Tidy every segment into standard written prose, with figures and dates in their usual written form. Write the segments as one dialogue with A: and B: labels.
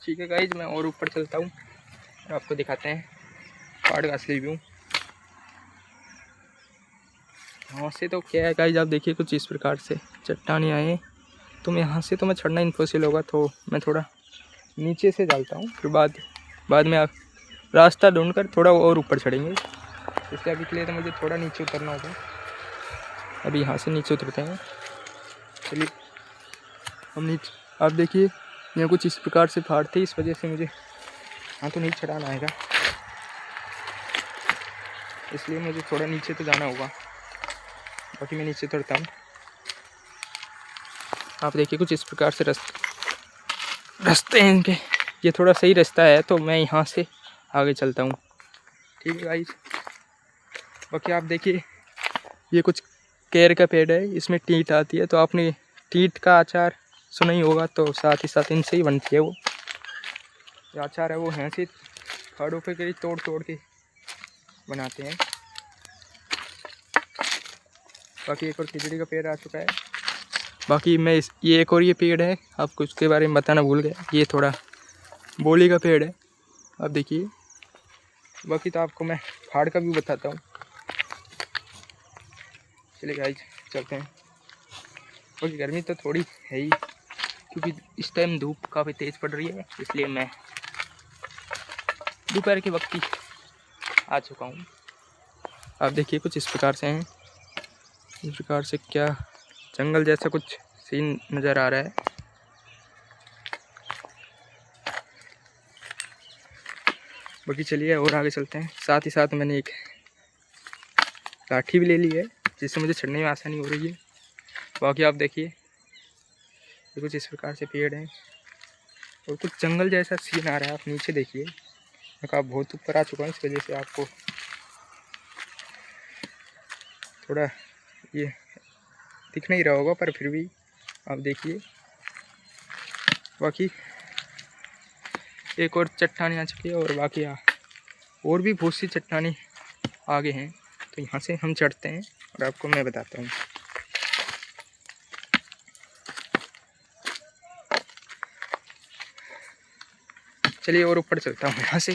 A: ठीक है गाइज, मैं और ऊपर चलता हूँ और आपको दिखाते हैं पहाड़ का असली व्यू। यहाँ से तो क्या है गाइज, आप देखिए कुछ इस प्रकार से चट्टानें आए, तो मैं यहाँ से तो मैं चढ़ना इम्पॉसिबल होगा, तो मैं थोड़ा नीचे से डालता हूँ, फिर बाद में आप रास्ता ढूंढकर थोड़ा और ऊपर चढ़ेंगे। इसलिए अभी के लिए तो मुझे थोड़ा नीचे उतरना होगा। अभी यहाँ से नीचे उतरते हैं। चलिए हम नीचे, आप देखिए यहाँ कुछ इस प्रकार से पहाड़ थे, इस वजह से मुझे यहाँ तो नहीं चढ़ाना आएगा, इसलिए मुझे थोड़ा नीचे तो जाना होगा। बाकी मैं नीचे उतरता हूँ। आप देखिए कुछ इस प्रकार से रास्ते हैं इनके, ये थोड़ा सही रास्ता है, तो मैं यहाँ से आगे चलता हूँ। ठीक है गाइस, बाकी आप देखिए ये कुछ केर का पेड़ है, इसमें टीट आती है, तो आपने टीट का अचार सुना ही होगा, तो साथ ही साथ इनसे ही बनती है वो जो अचार है, वो यहाँ से पहाड़ों पे कहीं तोड़ तोड़ के बनाते हैं। बाकी एक और खिचड़ी का पेड़ आ चुका है। बाकी मैं ये एक और ये पेड़ है, आपको उसके बारे में बताना भूल गया, ये थोड़ा बोली का पेड़ है, आप देखिए। बाकी तो आपको मैं पहाड़ का भी बताता हूँ। चलिए गाइस चलते हैं। बाकी गर्मी तो थोड़ी है ही, क्योंकि इस टाइम धूप काफ़ी तेज़ पड़ रही है, इसलिए मैं दोपहर के वक्त ही आ चुका हूँ। आप देखिए कुछ इस प्रकार से हैं, इस प्रकार से क्या जंगल जैसा कुछ सीन नज़र आ रहा है। बाकी चलिए और आगे चलते हैं। साथ ही साथ मैंने एक लाठी भी ले ली है, जिससे मुझे चढ़ने में आसानी हो रही है। बाकी आप देखिए ये कुछ इस प्रकार से पेड़ हैं और कुछ जंगल जैसा सीन आ रहा है। आप नीचे देखिए, मैं बहुत ऊपर आ चुका हूँ, इस वजह से आपको थोड़ा ये दिख नहीं रहा होगा, पर फिर भी आप देखिए। बाकी एक और चट्टानें आ चुकी है, और बाकी और भी बहुत सी चट्टानें आगे हैं, तो यहाँ से हम चढ़ते हैं और आपको मैं बताता हूँ। चलिए और ऊपर चलता हूँ यहाँ से।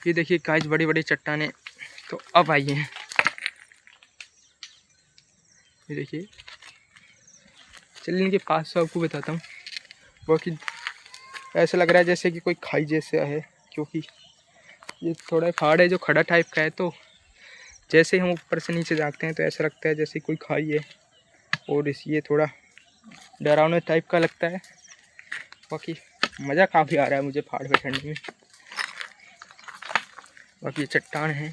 A: ये देखिए गाइस, बड़ी बड़ी चट्टानें तो अब आई हैं, ये देखिए। चलिए इनके पास से आपको बताता हूँ। बाकी ऐसा लग रहा है जैसे कि कोई खाई जैसा है, क्योंकि ये थोड़ा पहाड़ है जो खड़ा टाइप का है, तो जैसे हम ऊपर से नीचे जाते हैं तो ऐसा लगता है जैसे कोई खाई है, और ये थोड़ा डरावना टाइप का लगता है। बाकी मज़ा काफ़ी आ रहा है मुझे पहाड़ पे चढ़ने में। बाकी ये चट्टान है,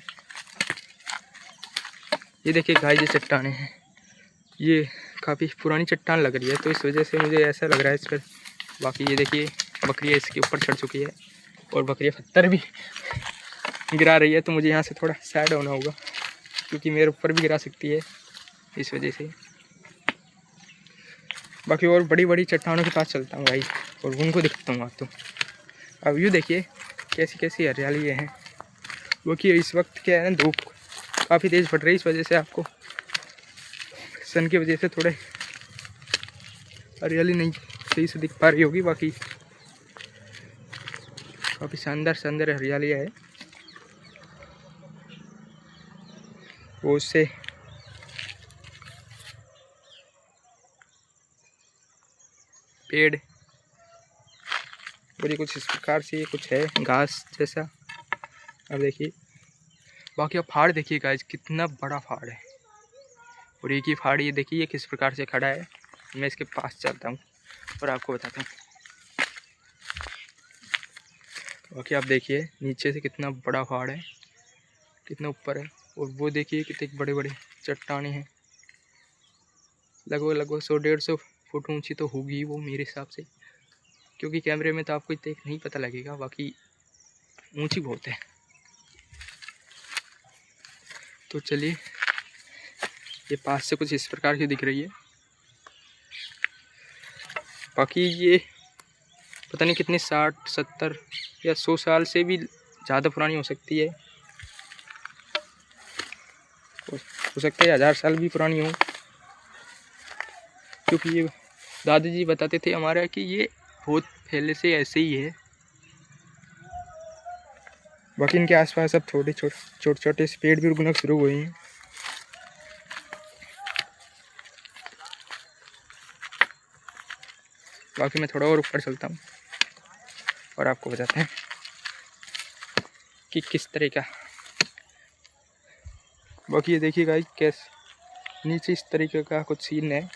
A: ये देखिए गाइस, ये चट्टानें हैं, ये काफ़ी पुरानी चट्टान लग रही है, तो इस वजह से मुझे ऐसा लग रहा है इस पर। बाकी ये देखिए बकरियाँ इसके ऊपर चढ़ चुकी है, और बकरियाँ पत्थर भी गिरा रही है, तो मुझे यहाँ से थोड़ा साइड होना होगा, क्योंकि मेरे ऊपर भी गिरा सकती है, इस वजह से। बाकी और बड़ी बड़ी चट्टानों के पास चलता हूँ भाई, और उनको दिखाता हूँ आपको। अब यूँ देखिए कैसी कैसी हरियाली है। वो कि इस वक्त क्या है ना, धूप काफ़ी तेज़ पड़ रही है, इस वजह से आपको सन की वजह से थोड़े हरियाली नहीं सही से दिख पा रही होगी। बाकी काफ़ी शानदार शानदार हरियाली है। वो उससे पेड़ और ये कुछ इस प्रकार से कुछ है घास जैसा, अब देखिए। बाकी अब पहाड़ देखिए गाइस, कितना बड़ा पहाड़ है, और एक ही पहाड़ ये देखिए ये किस प्रकार से खड़ा है। मैं इसके पास चलता हूँ और आपको बताता हूँ। बाकी आप देखिए नीचे से कितना बड़ा पहाड़ है, कितना ऊपर है, और वो देखिए कितने बड़े बड़े चट्टानें हैं। लगभग 100-150 फुट ऊंची तो होगी वो मेरे हिसाब से, क्योंकि कैमरे में तो आपको इतने नहीं पता लगेगा, बाकी ऊंची बहुत है। तो चलिए, ये पास से कुछ इस प्रकार की दिख रही है। बाकी ये पता नहीं कितनी 60, 70 या 100 साल से भी ज़्यादा पुरानी हो सकती है। हो सकता है 1000 साल भी पुरानी हो, क्योंकि ये दादाजी बताते थे हमारे कि ये बहुत पहले से ऐसे ही है। बाकी इनके आसपास अब छोटे छोटे से पेड़ भी उगना शुरू हुए हैं। बाकी मैं थोड़ा और ऊपर चलता हूँ और आपको बताते हैं कि किस तरह का। बाकी ये देखिए गाइस कैसे नीचे इस तरीके का कुछ सीन है।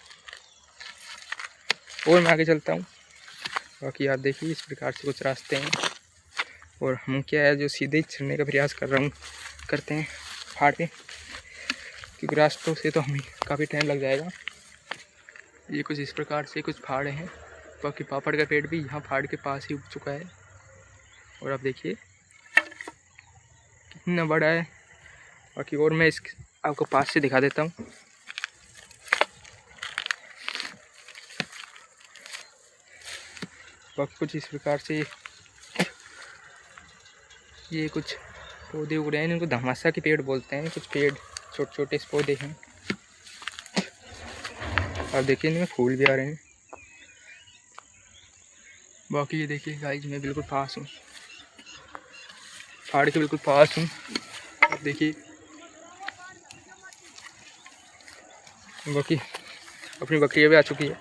A: और मैं आगे चलता हूँ। बाकी आप देखिए इस प्रकार से कुछ रास्ते हैं और हम क्या है जो सीधे चढ़ने का प्रयास करते हैं पहाड़ पे, क्योंकि रास्तों से तो हमें काफ़ी टाइम लग जाएगा। ये कुछ इस प्रकार से कुछ पहाड़ हैं। बाकी पापड़ का पेड़ भी यहाँ पहाड़ के पास ही उग चुका है और आप देखिए कितना बड़ा है। बाकी और मैं इस आपको पास से दिखा देता हूँ। बाकी कुछ इस प्रकार से ये कुछ पौधे उग रहे हैं, इनको धमासा के पेड़ बोलते हैं। कुछ पेड़ छोटे छोटे से पौधे हैं। आप देखिए इनमें फूल भी आ रहे हैं। बाकी ये देखिए गाइस मैं बिल्कुल पास हूँ, पहाड़ के बिल्कुल पास हूँ। आप देखिए बाकी अपनी बकरियाँ भी आ चुकी है।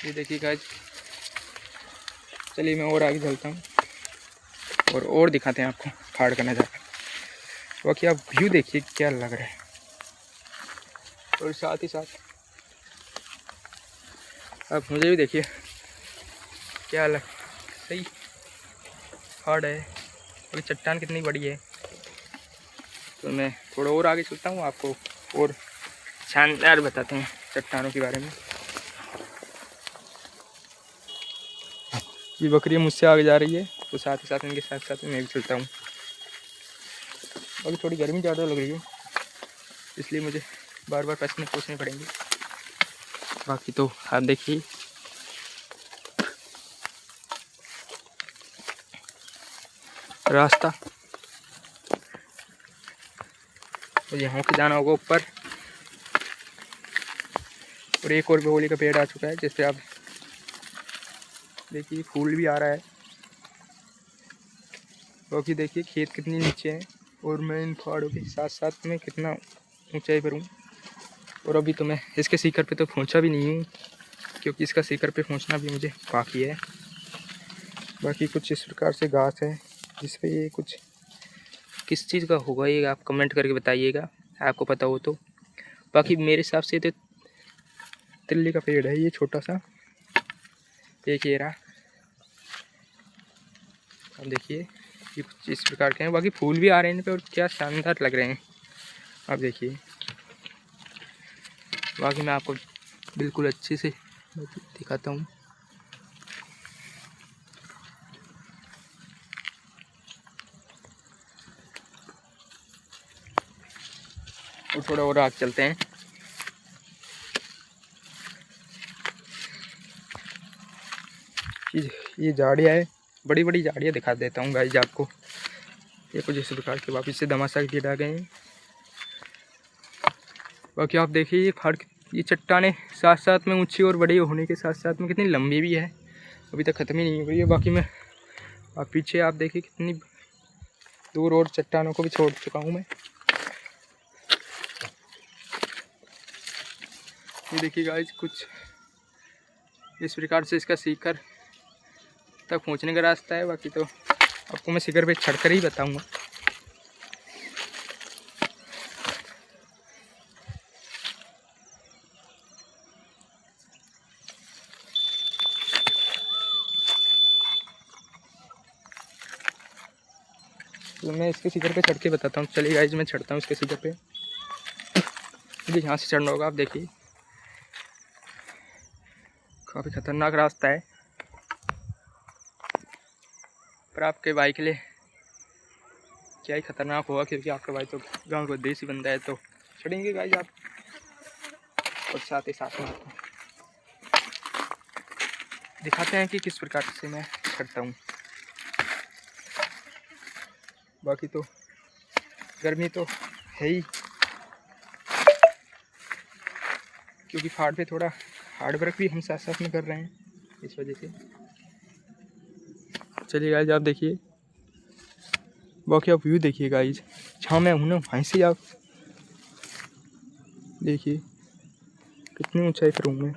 A: ये देखिए गाइस, चलिए मैं और आगे चलता हूँ और दिखाते हैं आपको पहाड़ का नज़ारा। बाकी आप व्यू देखिए क्या लग रहा है और साथ ही साथ आप मुझे भी देखिए क्या लग सही पहाड़ है और चट्टान कितनी बड़ी है। तो मैं थोड़ा और आगे चलता हूँ, आपको और शानदार बताते हैं चट्टानों के बारे में। ये बकरियाँ मुझसे आगे जा रही है तो साथ ही साथ इनके साथ साथ मैं भी चलता हूँ। अभी थोड़ी गर्मी ज़्यादा लग रही है इसलिए मुझे बार बार पसीने पोंछने पड़ेंगे। बाकी तो आप देखिए रास्ता, तो यहाँ से जाना होगा ऊपर। और एक और बेहोली का पेड़ आ चुका है जिस पे आप देखिए फूल भी आ रहा है। बाकी देखिए खेत कितनी नीचे है और मैं इन पहाड़ों के साथ साथ में कितना ऊंचाई पर हूँ। और अभी तो मैं इसके शिखर पे तो पहुँचा भी नहीं हूँ, क्योंकि इसका शिखर पे पहुँचना भी मुझे बाकी है। बाकी कुछ इस प्रकार से घास है जिस पे ये कुछ किस चीज़ का होगा ये आप कमेंट करके बताइएगा, आपको पता हो तो। बाकी मेरे हिसाब से तो तिल्ली का पेड़ है ये छोटा सा, एक ये रहा। अब देखिए ये कुछ इस प्रकार के हैं। बाकी फूल भी आ रहे हैं इन पे और क्या शानदार लग रहे हैं। आप देखिए बाकी मैं आपको बिल्कुल अच्छे से दिखाता हूँ। और थोड़ा और आगे चलते हैं। ये झाड़ियाँ है, बड़ी बड़ी झाड़ियाँ दिखा देता हूँ गाइस आपको। ये कुछ इस प्रकार के वापिस से दमासा गिर आ गए हैं। बाकी आप देखिए ये पहाड़ ये चट्टानें साथ साथ में ऊंची और बड़ी होने के साथ साथ में कितनी लंबी भी है, अभी तक ख़त्म ही नहीं हुई है। बाकी मैं आप पीछे आप देखिए कितनी दूर और चट्टानों को भी छोड़ चुका हूँ मैं। ये देखिए गाइस कुछ इस प्रकार से इसका शिखर तक पहुँचने का रास्ता है। बाकी तो आपको मैं शिखर पे चढ़कर ही बताऊँगा। तो मैं इसके शिखर पे चढ़ के बताता हूँ। चलिए गाइस मैं चढ़ता हूँ इसके शिखर पे। मुझे यहाँ से चढ़ना होगा। आप देखिए काफ़ी ख़तरनाक रास्ता है, पर आपके भाई के लिए क्या ही ख़तरनाक होगा, क्योंकि आपका भाई तो गाँव का देसी बंदा है। तो चढ़ेंगे गाइस आप, और साथ ही साथ में दिखाते हैं कि किस प्रकार से मैं चढ़ता हूँ। बाकी तो गर्मी तो है ही, क्योंकि पहाड़ पे थोड़ा हार्ड वर्क भी हम साथ साथ में कर रहे हैं, इस वजह से। चलिए गाइज आप देखिए, बाकी आप व्यू देखिए गाइज, छाँव में हूँ ना, वहीं से आप देखिए कितनी ऊंचाई पर हूँ मैं।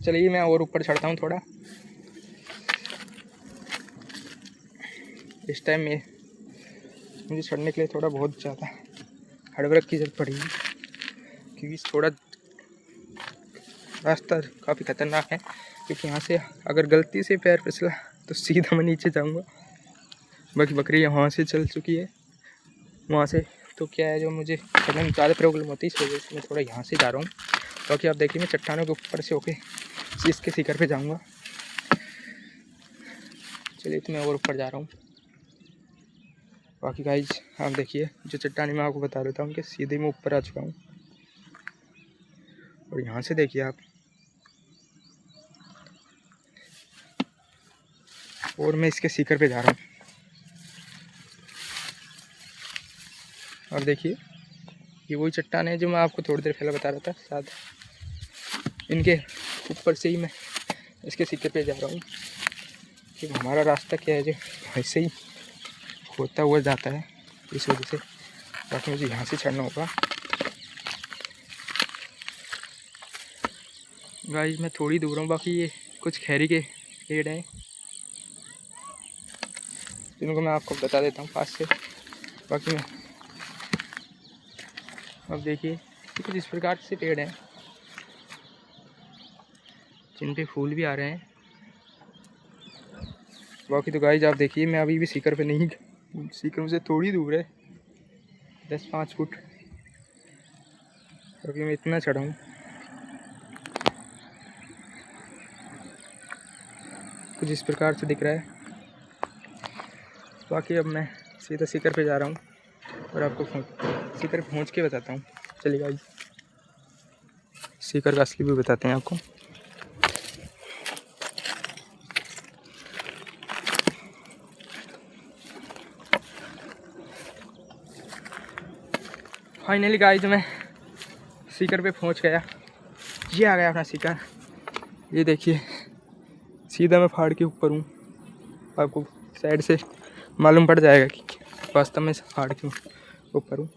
A: चलिए मैं और ऊपर चढ़ता हूँ थोड़ा। इस टाइम में मुझे चढ़ने के लिए थोड़ा बहुत ज़्यादा हार्डवर्क की जरूरत पड़ेगी, क्योंकि थोड़ा रास्ता काफ़ी ख़तरनाक है। क्योंकि यहाँ से अगर गलती से पैर फिसला तो सीधा मैं नीचे जाऊँगा। बाकी बकरी वहाँ से चल चुकी है, वहाँ से तो क्या है, जो मुझे चढ़ने में ज़्यादा प्रॉब्लम होती है, इस वजह से मैं थोड़ा यहाँ से जा रहा हूँ। बाकी आप देखिए मैं चट्टानों के ऊपर से होके चीज़ के शिखर पे जाऊँगा। चलिए तो मैं और ऊपर जा रहा हूँ। बाकी गाइज आप देखिए, जो चट्टानी मैं आपको बता देता हूँ कि सीधे मैं ऊपर आ चुका हूँ। और यहाँ से देखिए आप, और मैं इसके शिखर पे जा रहा हूँ। और देखिए ये वही चट्टान है जो मैं आपको थोड़ी देर पहले बता रहा था, शायद इनके ऊपर से ही मैं इसके शिखर पे जा रहा हूँ। कि हमारा रास्ता क्या है, जो ऐसे ही होता हुआ जाता है, इस वजह से बाकी मुझे यहाँ से चढ़ना होगा। गाइस मैं थोड़ी दूर हूँ, बाकी ये कुछ खैरी के पेड़ हैं जिनको मैं आपको बता देता हूँ पास से। बाकी मैं अब देखिए कुछ इस प्रकार से पेड़ हैं जिन पे फूल भी आ रहे हैं। बाकी तो गाइस आप देखिए, मैं अभी भी शिखर पे नहीं, शिखर से थोड़ी दूर है, 10-5 फुट। अभी मैं इतना चढ़ा हूँ, कुछ इस प्रकार से दिख रहा है। बाकी अब मैं सीधा शिखर पे जा रहा हूँ और आपको शिखर पहुँच के बताता हूँ। चलिए गाइस शिखर का असली भी बताते हैं आपको। फाइनली गाइस मैं शिखर पे पहुँच गया। ये आ गया अपना शिखर। ये देखिए सीधा मैं पहाड़ के ऊपर हूँ। आपको साइड से मालूम पड़ जाएगा कि वास्तव में पहाड़ के ऊपर हूँ।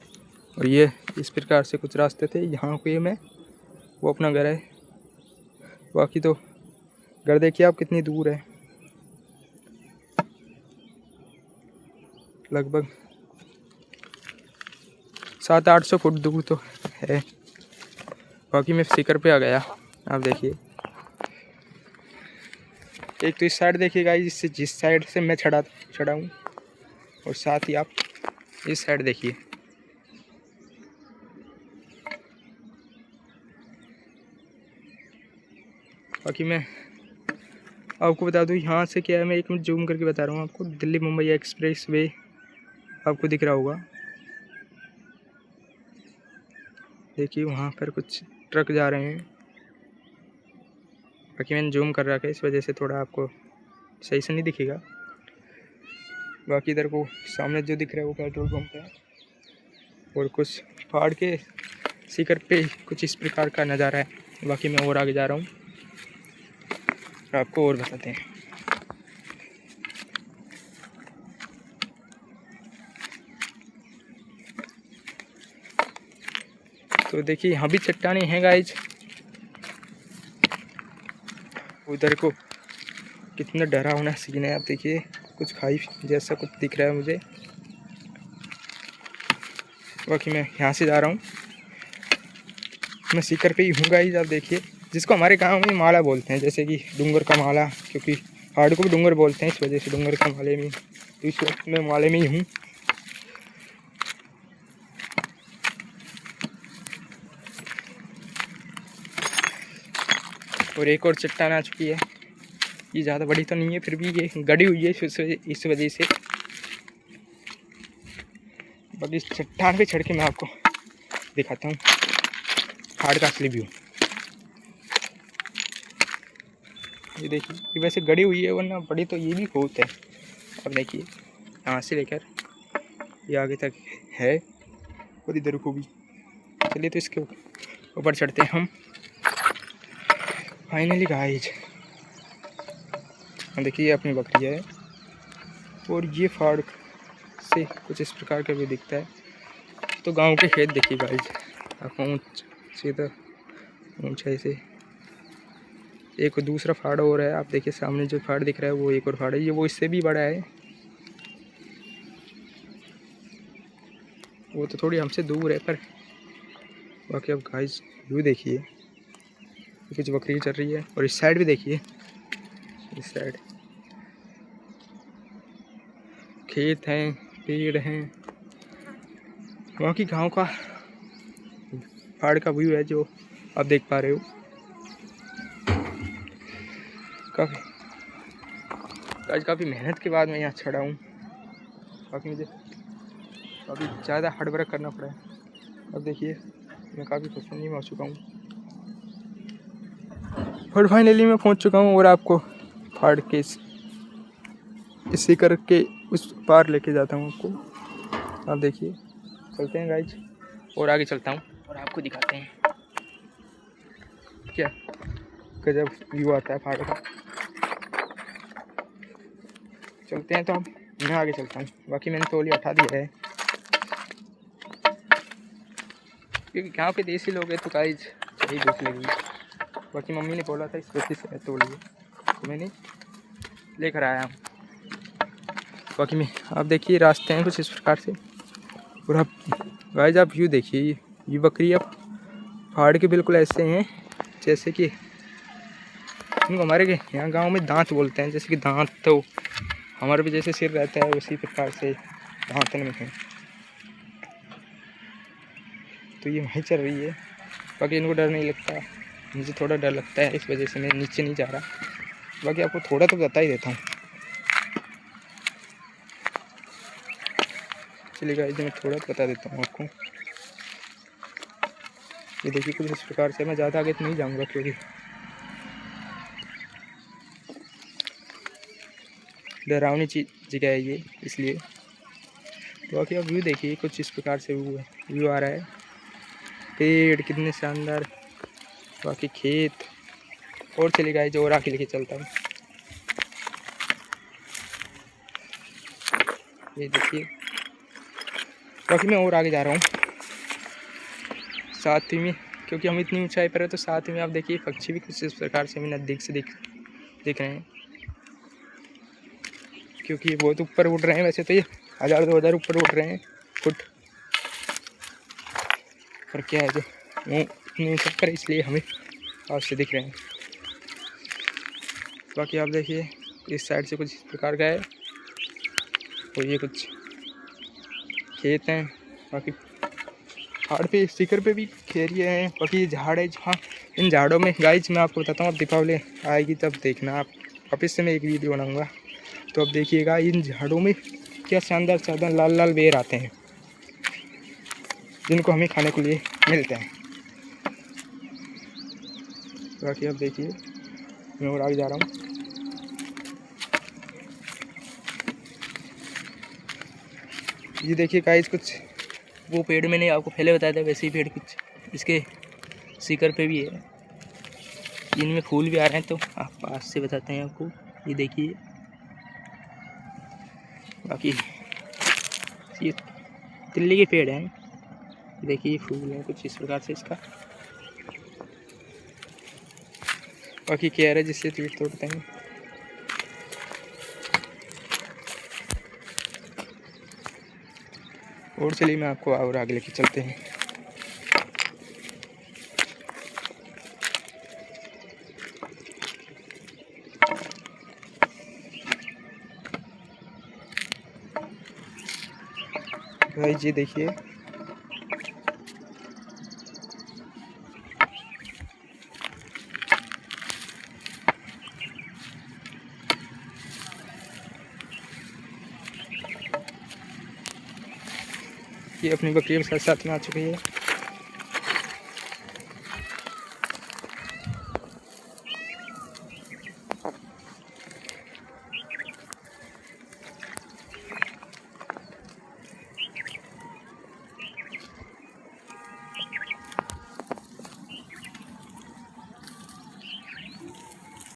A: और ये इस प्रकार से कुछ रास्ते थे, यहाँ पे मैं, वो अपना घर है। बाकी तो घर देखिए आप कितनी दूर है, लगभग 700-800 फुट दूर तो है। बाकी मैं शिखर पे आ गया। आप देखिए, एक तो इस साइड देखिएगा, जिस साइड से मैं चढ़ा हूँ, और साथ ही आप इस साइड देखिए। बाकी मैं आपको बता दूँ यहाँ से क्या है, मैं एक मिनट जूम करके बता रहा हूँ आपको। दिल्ली मुंबई एक्सप्रेस वे आपको दिख रहा होगा, देखिए वहाँ पर कुछ ट्रक जा रहे हैं। बाकी मैंने जूम कर रखा है, इस वजह से थोड़ा आपको सही से नहीं दिखेगा। बाकी इधर को सामने जो दिख रहा है वो पेट्रोल पंप है। और कुछ पहाड़ के शिखर पे कुछ इस प्रकार का नज़ारा है। बाकी मैं और आगे जा रहा हूँ और आपको और बताते हैं। तो देखिए यहाँ भी चट्टानें हैं गाइज। उधर को कितना डरा होना सीन है, आप देखिए कुछ खाई जैसा कुछ दिख रहा है मुझे। बाकी मैं यहाँ से जा रहा हूँ, मैं शिखर पे ही हूँ गाइज। आप देखिए, जिसको हमारे गांव में माला बोलते हैं, जैसे कि डूंगर का माला, क्योंकि पहाड़ को भी डूंगर बोलते हैं, इस वजह से डूंगर का माले में, तो इस वक्त मैं माले में ही हूँ। और एक और चट्टान आ चुकी है, ये ज़्यादा बड़ी तो नहीं है, फिर भी ये गड़ी हुई है इस वजह से। बाकी इस चट्टान पे चढ़ के मैं आपको दिखाता हूँ। फाड़ का असली व्यू। ये देखिए, ये वैसे गड़ी हुई है वरना बड़ी तो ये भी बहुत है। अब देखिए यहाँ से लेकर ये आगे तक है और इधर को भी। चलिए तो इसके ऊपर चढ़ते हैं हम। फाइनली गाइस देखिए ये अपनी बकरी है और ये फाड़ से कुछ इस प्रकार का भी दिखता है। तो गांव के खेत देखिए गाइस, आप ऊँच सीधा ऊँचाई से। एक दूसरा फाड़ और है, आप देखिए सामने जो फाड़ दिख रहा है वो एक और फाड़ है, ये वो इससे भी बड़ा है। वो तो थोड़ी हमसे दूर है, पर बाकी अब गाइस व्यू देखिए, कुछ बकरी चल रही है। और इस साइड भी देखिए, इस साइड खेत हैं, पेड़ हैं। वहाँ की गांव का पहाड़ का व्यू है जो आप देख पा रहे हो। काफ़ी मेहनत के बाद मैं यहाँ चढ़ा हूँ। बाकी मुझे काफ़ी ज़्यादा हार्ड वर्क करना पड़ा है। अब देखिए मैं काफ़ी पसंद में हो चुका हूँ और फाइनली मैं पहुँच चुका हूँ। और आपको फाड़ के इसी करके उस पार लेके जाता हूँ आपको। आप देखिए, चलते हैं गाइज और आगे चलता हूँ और आपको दिखाते हैं क्या गजब व्यू आता है पहाड़ का। चलते हैं तो अब मैं आगे चलता हूँ। बाकी मैंने तौलिया उठा दिया है क्योंकि गाँव के देसी लोग हैं तो गाइज यही भूख लगी। बाकी मम्मी ने बोला था इस वजह से तौलिए तो मैंने लेकर आया हूँ। बाकी में आप देखिए रास्ते हैं कुछ इस प्रकार से। और आप गाइस आप व्यू देखिए, ये बकरी अब पहाड़ के बिल्कुल ऐसे हैं जैसे कि इनको हमारे यहाँ गांव में दांत बोलते हैं। जैसे कि दांत तो हमारे भी जैसे सिर रहता है उसी प्रकार से दांतन में है। तो ये वहीं चल रही है। बाकी इनको डर नहीं लगता, मुझे थोड़ा डर लगता है, इस वजह से मैं नीचे नहीं जा रहा। बाकी आपको थोड़ा तो बता ही देता हूँ। चलिए गाइस मैं थोड़ा बता देता हूँ आपको। ये देखिए कुछ इस प्रकार से। मैं ज़्यादा आगे तो नहीं जाऊँगा क्योंकि डरावनी जगह है ये, इसलिए। तो बाकी आप व्यू देखिए कुछ इस प्रकार से व्यू आ रहा है। पेड़ कितने शानदार, बाकी खेत। और चले गाइस और आगे लेके चलता हूँ। ये देखिए, बाकी मैं और आगे जा रहा हूँ साथ ही में, क्योंकि हम इतनी ऊंचाई पर है। तो साथ ही में आप देखिए पक्षी भी कुछ इस प्रकार से हमें नज़दीक से दिख रहे हैं, क्योंकि ये बहुत ऊपर उड़ रहे हैं। वैसे तो ये 1000-2000 ऊपर उड़ रहे हैं फुट, पर क्या है जो वो इतनी ऊंचाई पर, इसलिए हमें पास से दिख रहे हैं। बाकी आप देखिए इस साइड से कुछ इस प्रकार का है और ये कुछ खेत हैं। बाकी पहाड़ पे शिखर पे भी खेरिए हैं। बाकी ये झाड़ है, जहाँ इन झाड़ों में गाइस मैं आपको बताता हूँ, अब दीपावली आएगी तब देखना आप, वापस से मैं एक वीडियो बनाऊँगा तो अब देखिएगा इन झाड़ों में क्या शानदार शानदार लाल लाल बेर आते हैं जिनको हमें खाने के लिए मिलते हैं। बाकी अब देखिए मैं और आगे जा रहा हूँ। ये देखिए गाइस कुछ वो पेड़ मैंने आपको पहले बताया था, वैसे ही पेड़ कुछ इसके शिखर पे भी है। इनमें फूल भी आ रहे हैं, तो आप पास से बताते हैं आपको। ये देखिए, बाकी ये तिल्ली के पेड़ हैं। देखिए फूल है कुछ इस प्रकार से इसका। बाकी क्या है जिससे तीर तोड़ते हैं। और चलिए मैं आपको और आगे लेके चलते हैं। भाई जी देखिए, ये अपनी बकरी के साथ साथ में आ चुकी है।